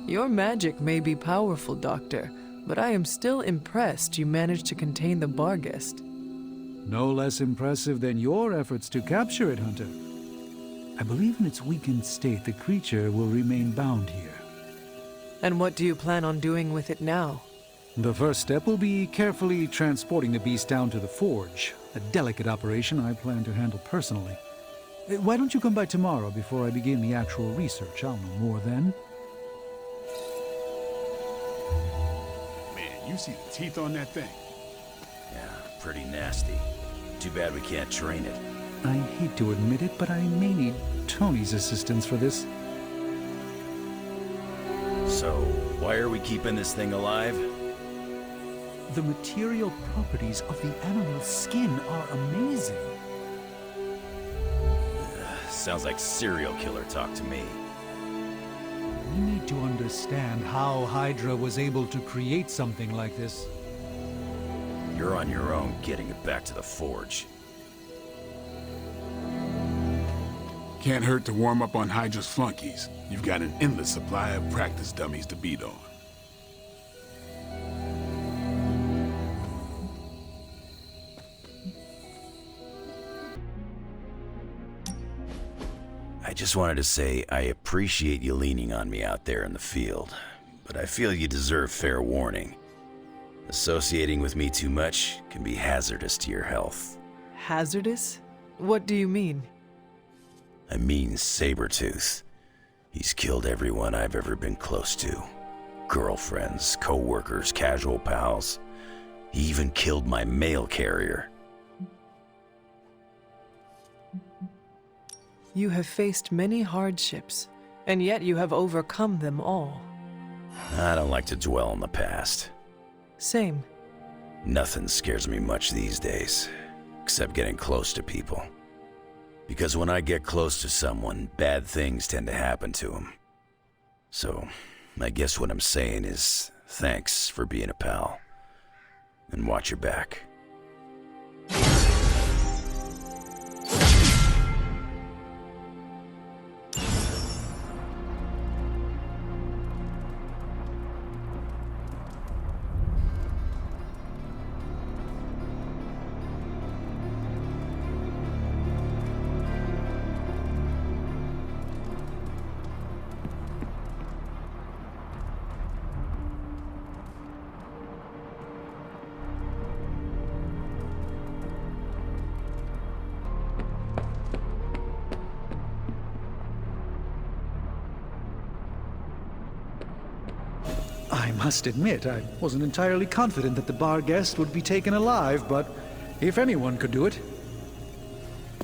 Your magic may be powerful, Doctor, but I am still impressed you managed to contain the Barghest. No less impressive than your efforts to capture it, Hunter. I believe in its weakened state, the creature will remain bound here. And what do you plan on doing with it now? The first step will be carefully transporting the beast down to the forge. A delicate operation I plan to handle personally. Why don't you come by tomorrow before I begin the actual research? I'll know more then. Man, you see the teeth on that thing? Yeah, pretty nasty. Too bad we can't train it. I hate to admit it, but I may need Tony's assistance for this. So, why are we keeping this thing alive? The material properties of the animal's skin are amazing. Sounds like serial killer talk to me. We need to understand how Hydra was able to create something like this. You're on your own getting it back to the forge. Can't hurt to warm up on Hydra's flunkies. You've got an endless supply of practice dummies to beat on. I just wanted to say I appreciate you leaning on me out there in the field, but I feel you deserve fair warning. Associating with me too much can be hazardous to your health. Hazardous? What do you mean? I mean Sabretooth. He's killed everyone I've ever been close to. Girlfriends, co-workers, casual pals. He even killed my mail carrier. You have faced many hardships, and yet you have overcome them all. I don't like to dwell on the past. Same. Nothing scares me much these days, except getting close to people. Because when I get close to someone, bad things tend to happen to them. So, I guess what I'm saying is, thanks for being a pal. And watch your back. I must admit, I wasn't entirely confident that the Barghest would be taken alive, but if anyone could do it...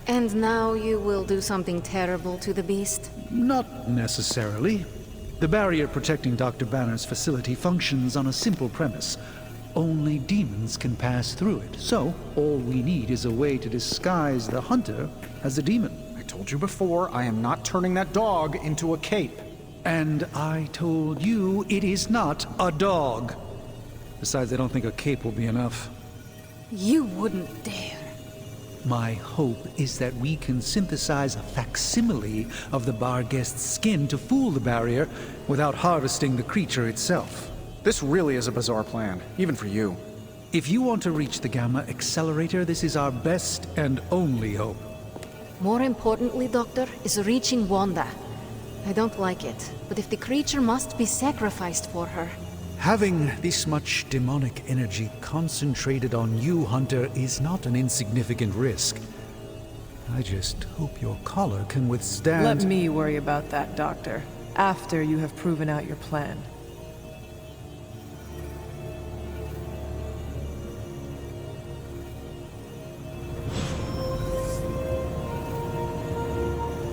And now you will do something terrible to the beast? Not necessarily. The barrier protecting Dr. Banner's facility functions on a simple premise. Only demons can pass through it, so all we need is a way to disguise the hunter as a demon. I told you before, I am not turning that dog into a cape. And I told you it is not a dog. Besides, I don't think a cape will be enough. You wouldn't dare. My hope is that we can synthesize a facsimile of the Barghest's skin to fool the barrier without harvesting the creature itself. This really is a bizarre plan, even for you. If you want to reach the Gamma Accelerator, this is our best and only hope. More importantly, Doctor, is reaching Wanda. I don't like it, but if the creature must be sacrificed for her... Having this much demonic energy concentrated on you, Hunter, is not an insignificant risk. I just hope your collar can withstand... Let me worry about that, Doctor, after you have proven out your plan.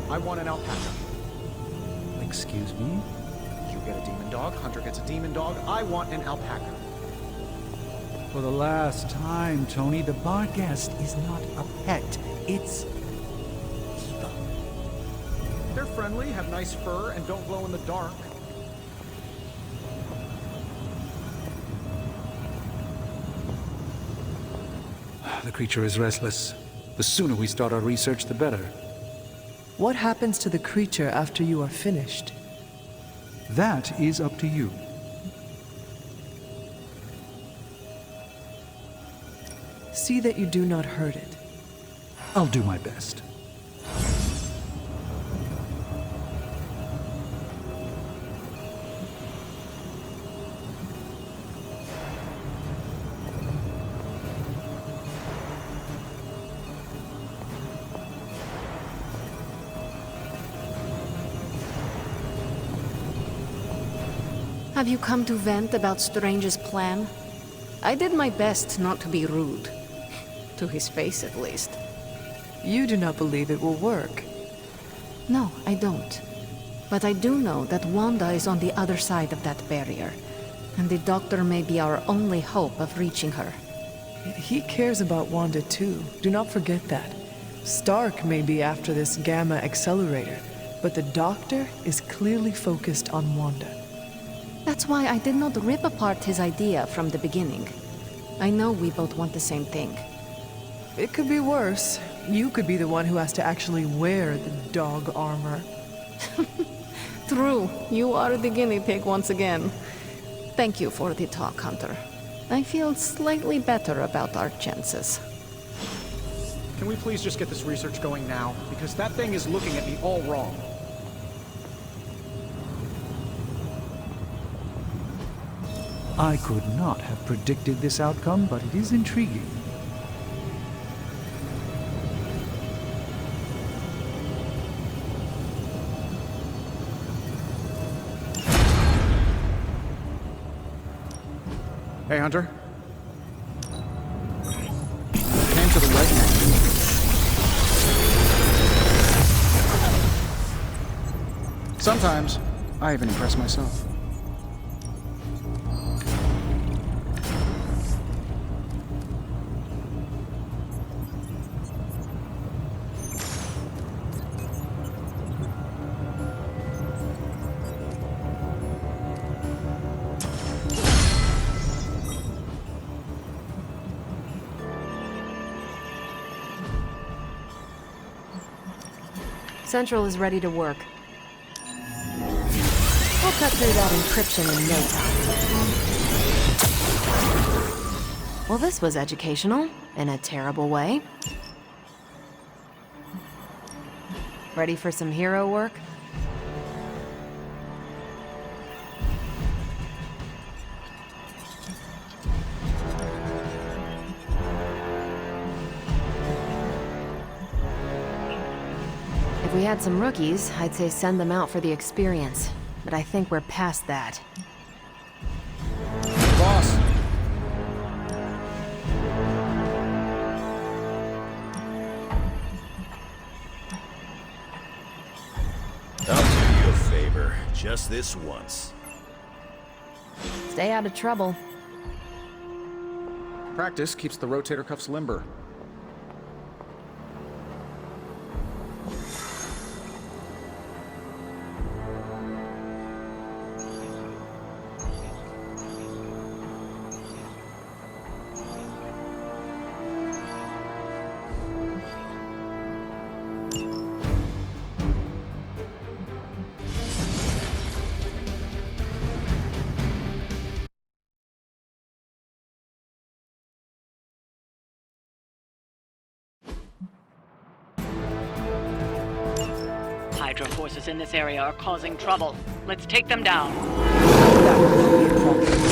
I want an alpaca. Excuse me? You get a demon dog, Hunter gets a demon dog. I want an alpaca. For the last time, Tony, the Barghest is not a pet. It's... evil. They're friendly, have nice fur, and don't glow in the dark. The creature is restless. The sooner we start our research, the better. What happens to the creature after you are finished? That is up to you. See that you do not hurt it. I'll do my best. Have you come to vent about Strange's plan? I did my best not to be rude. To his face, at least. You do not believe it will work. No, I don't. But I do know that Wanda is on the other side of that barrier, and the Doctor may be our only hope of reaching her. He cares about Wanda too. Do not forget that. Stark may be after this gamma accelerator, but the Doctor is clearly focused on Wanda. That's why I did not rip apart his idea from the beginning. I know we both want the same thing. It could be worse. You could be the one who has to actually wear the dog armor. True, you are the guinea pig once again. Thank you for the talk, Hunter. I feel slightly better about our chances. Can we please just get this research going now? Because that thing is looking at me all wrong. I could not have predicted this outcome, but it is intriguing. Hey, Hunter. Came to the right man. Sometimes, I even impress myself. Central is ready to work. We'll cut through that encryption in no time. Well, this was educational, in a terrible way. Ready for some hero work? If we had some rookies, I'd say send them out for the experience. But I think we're past that. Boss. I'll do you a favor, just this once. Stay out of trouble. Practice keeps the rotator cuffs limber. Hydra forces in this area are causing trouble. Let's take them down. That will be a problem.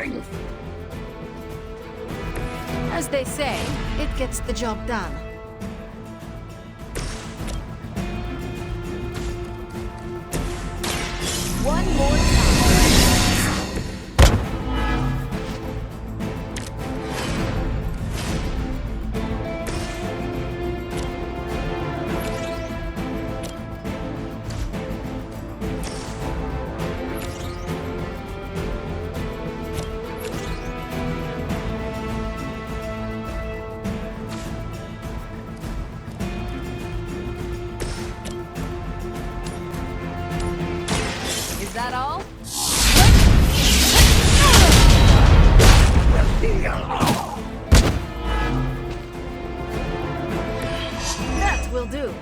strength. As they say, it gets the job done. One more time. Is that all? That will do.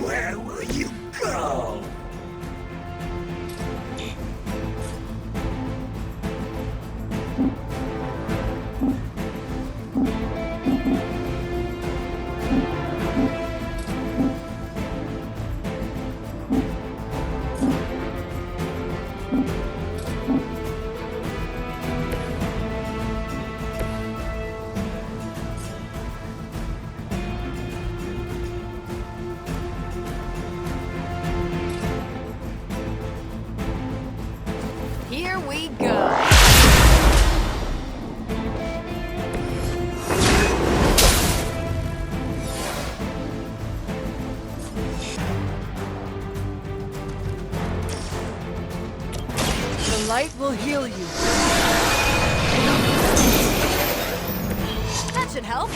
Where will you go? Here we go. The light will heal you. That should help.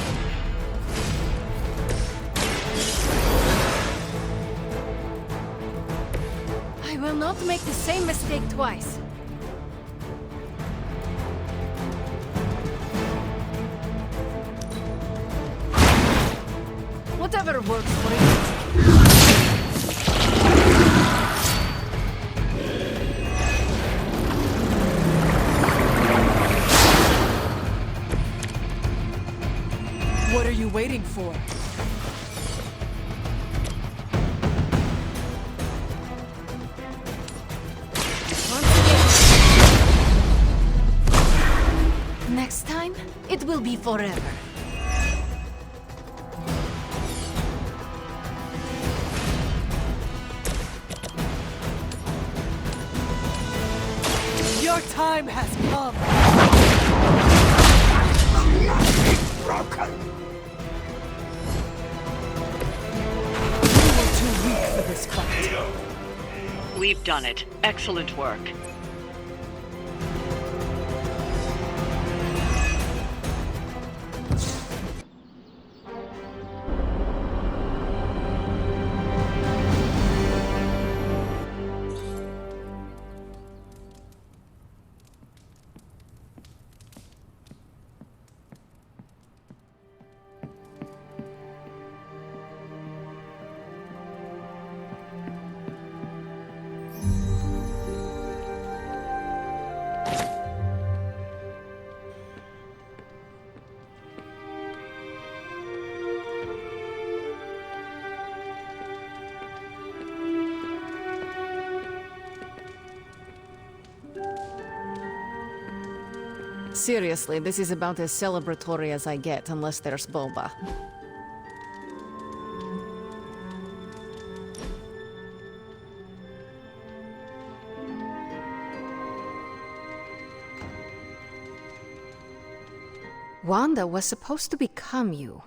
I will not make the same mistake twice. Whatever works for you. What are you waiting for? Next time, it will be forever. Your time has come. Broken. You were too weak for this fight. We've done it. Excellent work. Seriously, this is about as celebratory as I get, unless there's boba. Wanda was supposed to become you.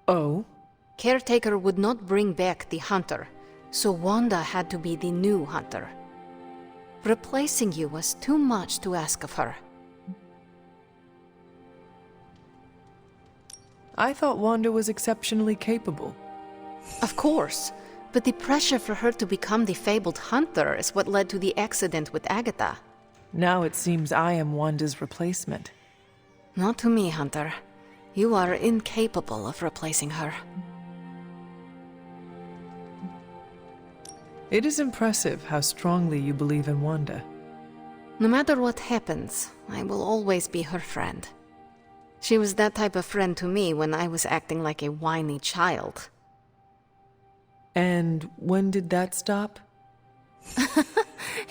Oh? Caretaker would not bring back the Hunter, so Wanda had to be the new Hunter. Replacing you was too much to ask of her. I thought Wanda was exceptionally capable. Of course, but the pressure for her to become the fabled hunter is what led to the accident with Agatha. Now it seems I am Wanda's replacement. Not to me, Hunter. You are incapable of replacing her. It is impressive how strongly you believe in Wanda. No matter what happens, I will always be her friend. She was that type of friend to me when I was acting like a whiny child. And when did that stop?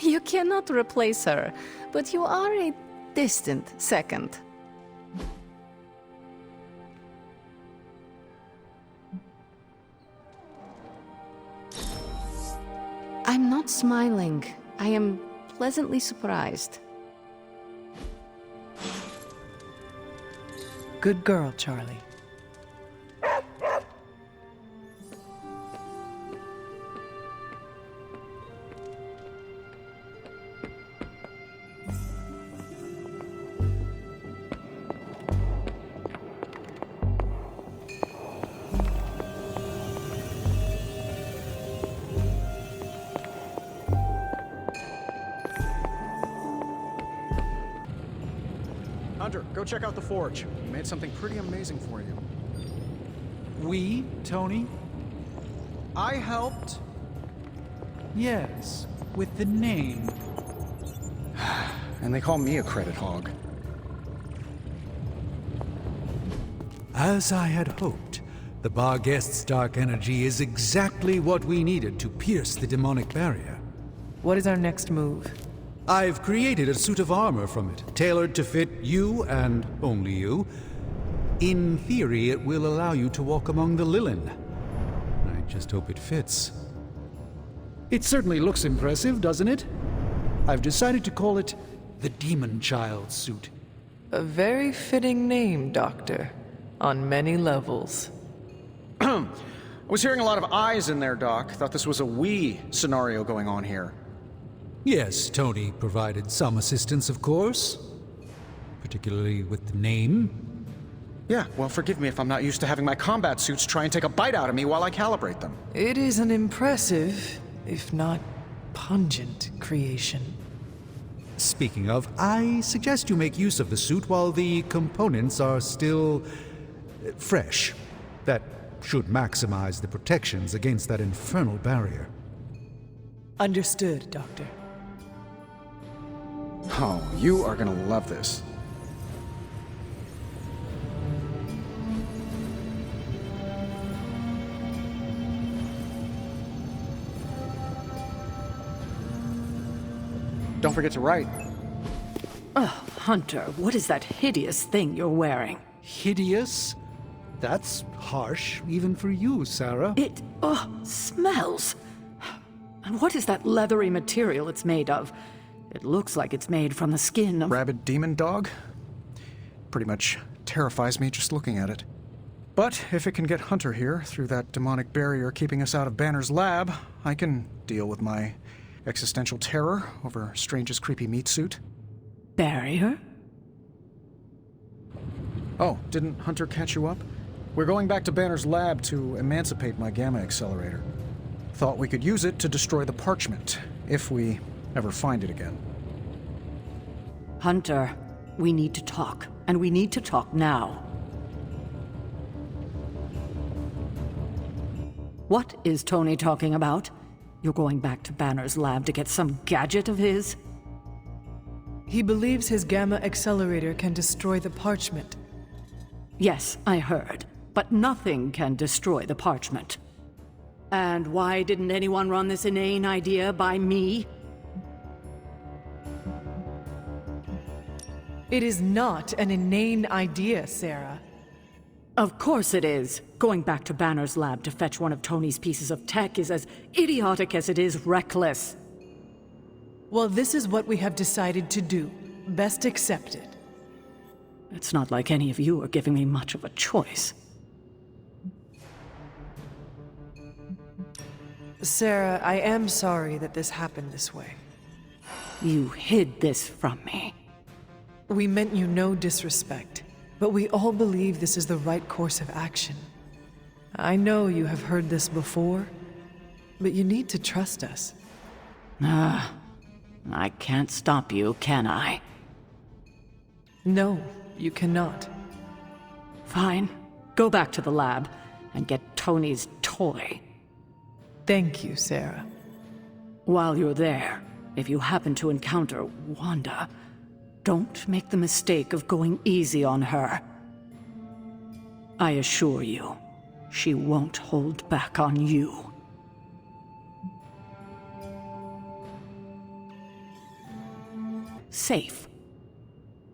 You cannot replace her, but you are a distant second. I'm not smiling. I am pleasantly surprised. Good girl, Charlie. Hunter, go check out the forge. We made something pretty amazing for you. We, Tony? I helped. Yes, with the name. And they call me a credit hog. As I had hoped, the Barghest's dark energy is exactly what we needed to pierce the demonic barrier. What is our next move? I've created a suit of armor from it, tailored to fit you and only you. In theory, it will allow you to walk among the Lilin. I just hope it fits. It certainly looks impressive, doesn't it? I've decided to call it the Demon Child suit. A very fitting name, Doctor. On many levels. I was hearing a lot of I's in there, Doc. Thought this was a we scenario going on here. Yes, Tony provided some assistance, of course. Particularly with the name. Yeah, well, forgive me if I'm not used to having my combat suits try and take a bite out of me while I calibrate them. It is an impressive, if not pungent, creation. Speaking of, I suggest you make use of the suit while the components are still fresh. That should maximize the protections against that infernal barrier. Understood, Doctor. Oh, you are gonna love this. Don't forget to write. Oh, Hunter, what is that hideous thing you're wearing? Hideous? That's harsh, even for you, Sarah. It, smells. And what is that leathery material it's made of? It looks like it's made from the skin of... Rabid demon dog? Pretty much terrifies me just looking at it. But if it can get Hunter here through that demonic barrier keeping us out of Banner's lab, I can deal with my existential terror over Strange's creepy meat suit. Barrier? Oh, didn't Hunter catch you up? We're going back to Banner's lab to emancipate my gamma accelerator. Thought we could use it to destroy the parchment, if we ever find it again. Hunter, we need to talk, and we need to talk now. What is Tony talking about? You're going back to Banner's lab to get some gadget of his? He believes his gamma accelerator can destroy the parchment. Yes, I heard. But nothing can destroy the parchment. And why didn't anyone run this inane idea by me? It is not an inane idea, Sarah. Of course it is. Going back to Banner's lab to fetch one of Tony's pieces of tech is as idiotic as it is reckless. Well, this is what we have decided to do. Best accept it. It's not like any of you are giving me much of a choice. Sarah, I am sorry that this happened this way. You hid this from me. We meant you no disrespect. But we all believe this is the right course of action. I know you have heard this before, but you need to trust us. I can't stop you, can I? No, you cannot. Fine. Go back to the lab and get Tony's toy. Thank you, Sarah. While you're there, if you happen to encounter Wanda, don't make the mistake of going easy on her. I assure you, she won't hold back on you. Safe.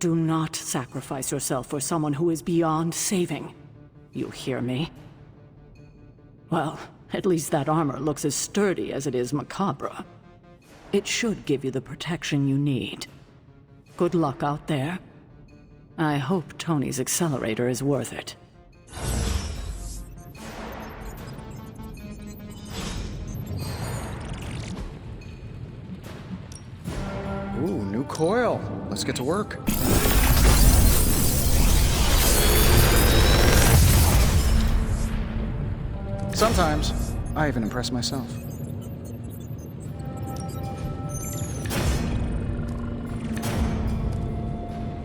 Do not sacrifice yourself for someone who is beyond saving. You hear me? Well, at least that armor looks as sturdy as it is macabre. It should give you the protection you need. Good luck out there. I hope Tony's accelerator is worth it. Ooh, new coil. Let's get to work. Sometimes, I even impress myself.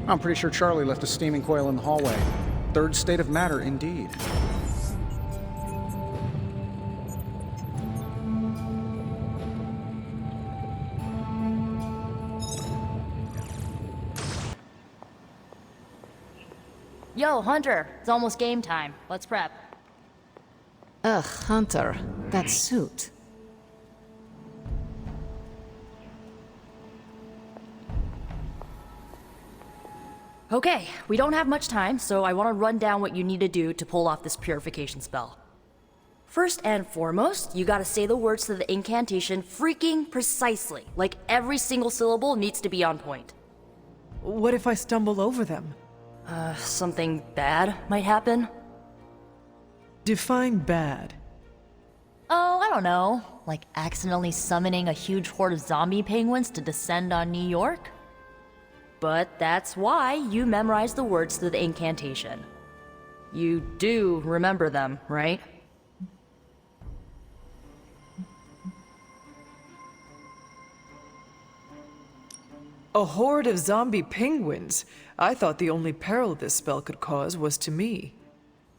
I'm pretty sure Charlie left a steaming coil in the hallway. Third state of matter, indeed. Yo, Hunter, it's almost game time. Let's prep. Ugh, Hunter, that suit. Okay, we don't have much time, so I want to run down what you need to do to pull off this purification spell. First and foremost, you gotta say the words to the incantation freaking precisely. Like every single syllable needs to be on point. What if I stumble over them? Something bad might happen? Define bad. Oh, I don't know. Like accidentally summoning a huge horde of zombie penguins to descend on New York? But that's why you memorize the words to the incantation. You do remember them, right? A horde of zombie penguins? I thought the only peril this spell could cause was to me.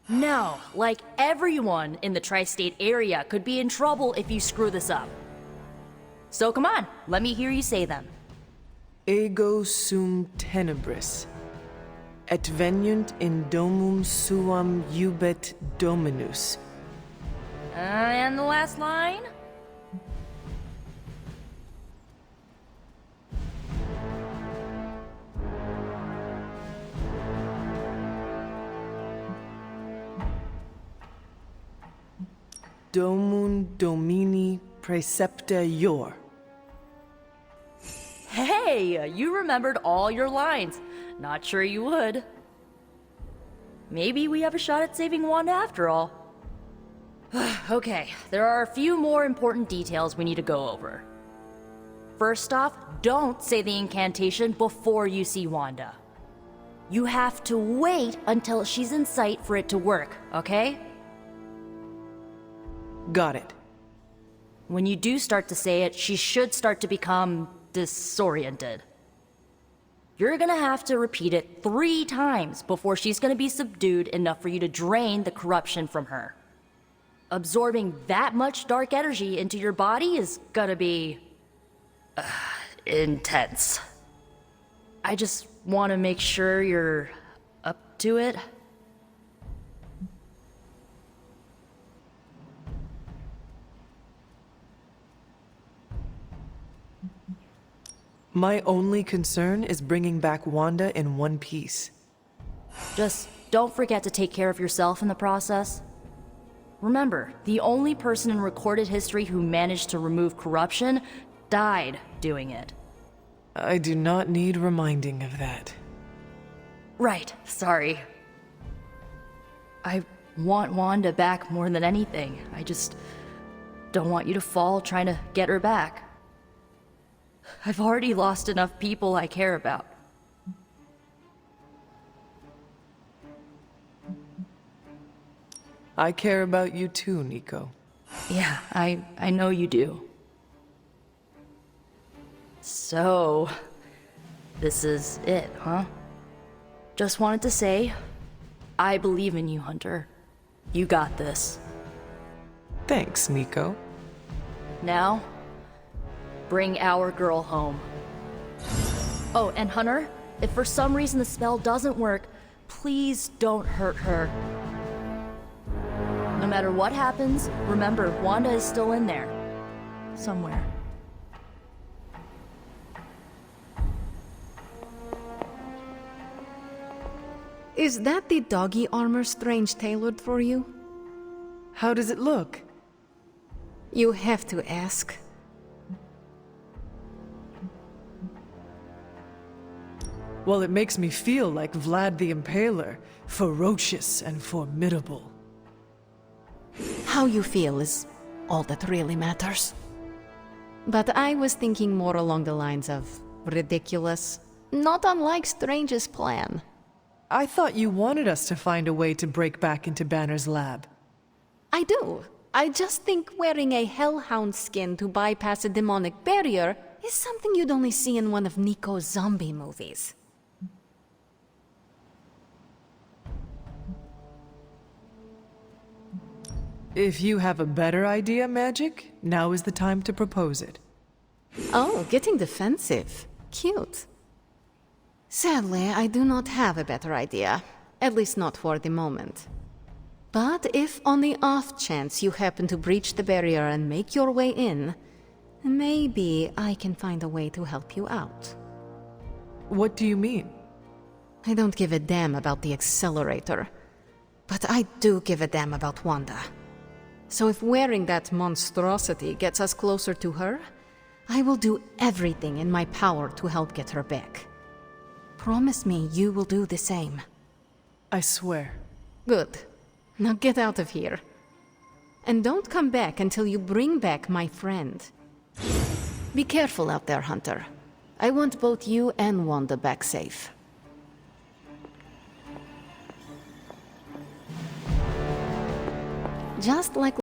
No, like everyone in the tri-state area could be in trouble if you screw this up. So come on, let me hear you say them. Ego sum tenebris, et veniunt in domum suam iubet dominus. And the last line? Domum domini praecepta ior. Hey, you remembered all your lines. Not sure you would. Maybe we have a shot at saving Wanda after all. Okay, there are a few more important details we need to go over. First off, don't say the incantation before you see Wanda. You have to wait until she's in sight for it to work, okay? Got it. When you do start to say it, she should start to become disoriented. You're gonna have to repeat it 3 times before she's gonna be subdued enough for you to drain the corruption from her. Absorbing that much dark energy into your body is gonna be intense. I just want to make sure you're up to it. My only concern is bringing back Wanda in one piece. Just don't forget to take care of yourself in the process. Remember, the only person in recorded history who managed to remove corruption died doing it. I do not need reminding of that. Right, sorry. I want Wanda back more than anything. I just don't want you to fall trying to get her back. I've already lost enough people I care about. I care about you too, Nico. Yeah, I know you do. So, this is it, huh? Just wanted to say, I believe in you, Hunter. You got this. Thanks, Nico. Now, bring our girl home. Oh, and Hunter, if for some reason the spell doesn't work, please don't hurt her. No matter what happens, remember, Wanda is still in there. Somewhere. Is that the doggy armor Strange tailored for you? How does it look? You have to ask. Well, it makes me feel like Vlad the Impaler, ferocious and formidable. How you feel is all that really matters. But I was thinking more along the lines of ridiculous, not unlike Strange's plan. I thought you wanted us to find a way to break back into Banner's lab. I do. I just think wearing a hellhound skin to bypass a demonic barrier is something you'd only see in one of Nico's zombie movies. If you have a better idea, Magik, now is the time to propose it. Oh, getting defensive. Cute. Sadly, I do not have a better idea. At least not for the moment. But if on the off chance you happen to breach the barrier and make your way in, maybe I can find a way to help you out. What do you mean? I don't give a damn about the accelerator. But I do give a damn about Wanda. So if wearing that monstrosity gets us closer to her, I will do everything in my power to help get her back. Promise me you will do the same. I swear. Good. Now get out of here. And don't come back until you bring back my friend. Be careful out there, Hunter. I want both you and Wanda back safe. Just like